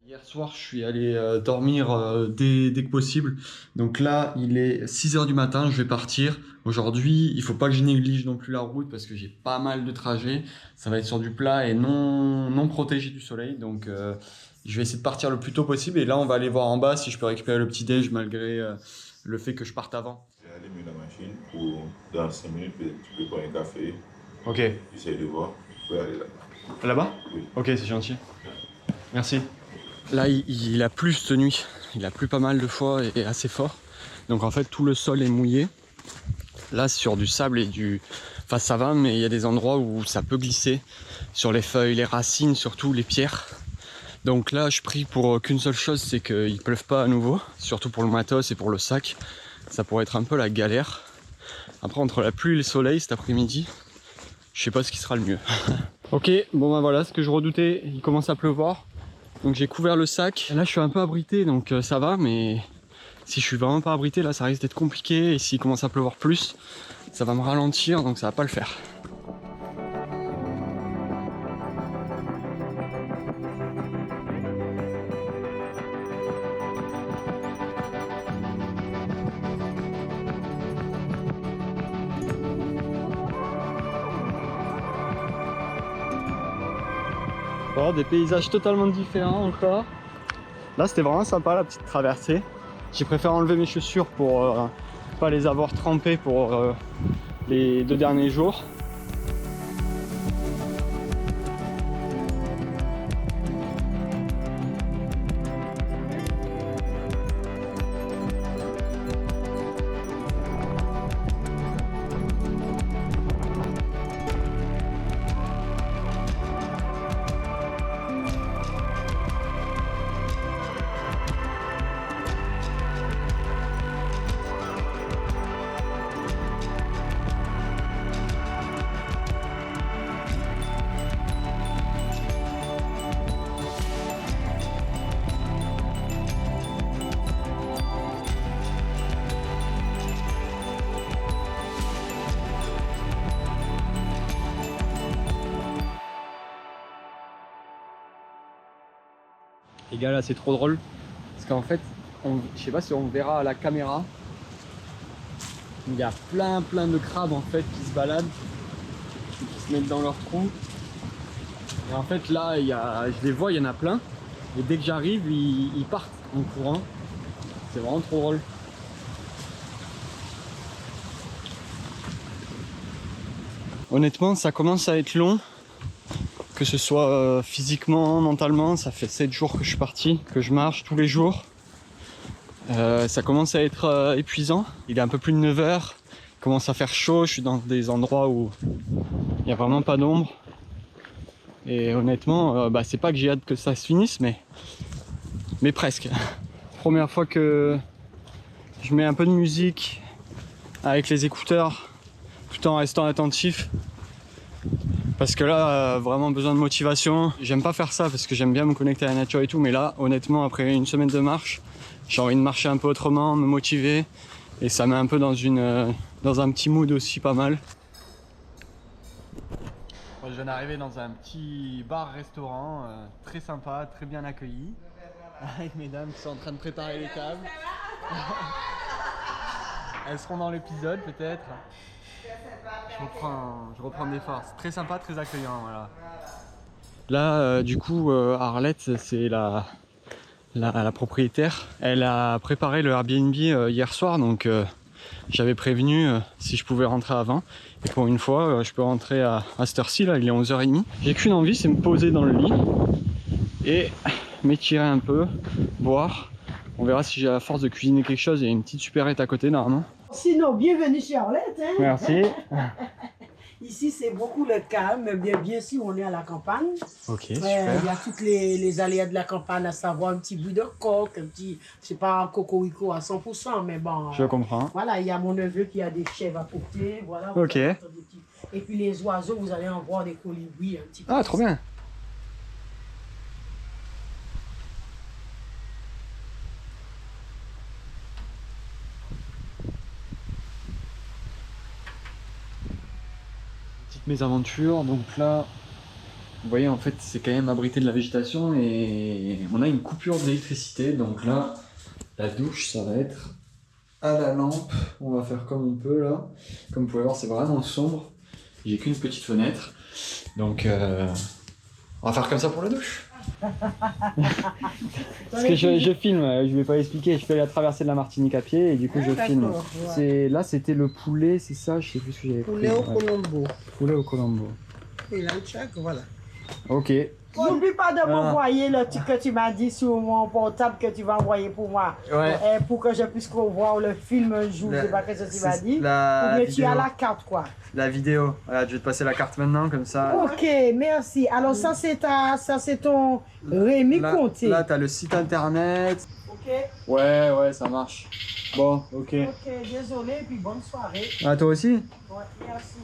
Hier soir, je suis allé dormir dès que possible. Donc là, il est 6 heures du matin, je vais partir. Aujourd'hui, il faut pas que je néglige non plus la route parce que j'ai pas mal de trajets. Ça va être sur du plat et non protégé du soleil. Donc je vais essayer de partir le plus tôt possible. Et là, on va aller voir en bas si je peux récupérer le petit déj malgré le fait que je parte avant. J'ai allumé la machine pour dans 5 minutes, peut-être tu peux prendre un café, Ok. j'essaie de voir, tu peux aller là. Là-bas? Oui. Ok, c'est gentil. Merci. Là, il a plu cette nuit. Il a plu pas mal de fois et assez fort. Donc en fait, tout le sol est mouillé. Là, sur du sable et du... Enfin, ça va, mais il y a des endroits où ça peut glisser. Sur les feuilles, les racines, surtout les pierres. Donc là, je prie pour qu'une seule chose, c'est qu'il ne pleuve pas à nouveau. Surtout pour le matos et pour le sac. Ça pourrait être un peu la galère. Après, entre la pluie et le soleil cet après-midi, je sais pas ce qui sera le mieux. Ok, bon ben voilà, ce que je redoutais, il commence à pleuvoir. Donc j'ai couvert le sac. Là je suis un peu abrité donc ça va, mais si je suis vraiment pas abrité là ça risque d'être compliqué. Et s'il commence à pleuvoir plus, ça va me ralentir donc ça va pas le faire. Bon, des paysages totalement différents encore. Là c'était vraiment sympa la petite traversée. J'ai préféré enlever mes chaussures pour pas les avoir trempées pour les 2 derniers jours. Les gars là c'est trop drôle parce qu'en fait je sais pas si on verra à la caméra, il y a plein de crabes en fait qui se baladent, qui se mettent dans leurs trous. Et en fait là je les vois, il y en a plein et dès que j'arrive ils partent en courant. C'est vraiment trop drôle. Honnêtement ça commence à être long, que ce soit physiquement, mentalement. Ça fait 7 jours que je suis parti, que je marche tous les jours. Ça commence à être épuisant. Il est un peu plus de 9 heures, il commence à faire chaud, je suis dans des endroits où il n'y a vraiment pas d'ombre. Et honnêtement, c'est pas que j'ai hâte que ça se finisse, mais presque. Première fois que je mets un peu de musique avec les écouteurs, tout en restant attentif. Parce que là, vraiment besoin de motivation. J'aime pas faire ça parce que j'aime bien me connecter à la nature et tout, mais là, honnêtement, après une semaine de marche, j'ai envie de marcher un peu autrement, me motiver, et ça met un peu dans un petit mood aussi pas mal. Je viens d'arriver dans un petit bar-restaurant très sympa, très bien accueilli, avec mesdames qui sont en train de préparer les tables. Elles seront dans l'épisode peut-être. Je reprends des forces. Très sympa, très accueillant. Voilà. Là, du coup, Arlette, c'est la propriétaire. Elle a préparé le Airbnb hier soir, donc j'avais prévenu si je pouvais rentrer avant. Et pour une fois, je peux rentrer à cette heure-ci, là, il est 11h30. J'ai qu'une envie, c'est me poser dans le lit et m'étirer un peu, boire. On verra si j'ai la force de cuisiner quelque chose. Il y a une petite supérette à côté, normalement. Sinon, bienvenue chez Arlette. Hein? Merci. Ici, c'est beaucoup le calme. Bien sûr, on est à la campagne. Ok, Il super. y a toutes les aléas de la campagne, à savoir un petit bout de coq, un petit, c'est pas un cocorico à 100%, mais bon. Je comprends. Voilà, il y a mon neveu qui a des chèvres à côté. Voilà. Ok. Et puis les oiseaux, vous allez en voir des colibris un petit peu. Ah, trop bien. Petite mésaventure, donc là Vous voyez, en fait, c'est quand même abrité de la végétation et on a une coupure d'électricité. Donc là, la douche, ça va être à la lampe. On va faire comme on peut là. Comme vous pouvez voir, c'est vraiment sombre. J'ai qu'une petite fenêtre. Donc, on va faire comme ça pour la douche. Parce que je filme, je vais pas expliquer. Je fais la traversée de la Martinique à pied et du coup, je filme. Ouais. Là, c'était le poulet, c'est ça? Je sais plus ce que j'avais pris. Poulet au Ouais. Colombo. Poulet au Colombo. Et là, check, voilà. Ok. N'oublie pas de m'envoyer le truc que tu m'as dit sur mon portable que tu vas envoyer pour moi. Ouais. Pour que je puisse voir le film un jour. Je sais pas ce que tu m'as dit. Ou bien tu as la carte, quoi. La vidéo. Voilà, je vais te passer la carte maintenant, comme ça. Ok, merci. Alors ça c'est ton Rémi Conté. Là, t'as le site internet. Ok. Ouais, ça marche. Bon, ok. Ok, désolé, puis bonne soirée. Ah, toi aussi? Ouais, merci.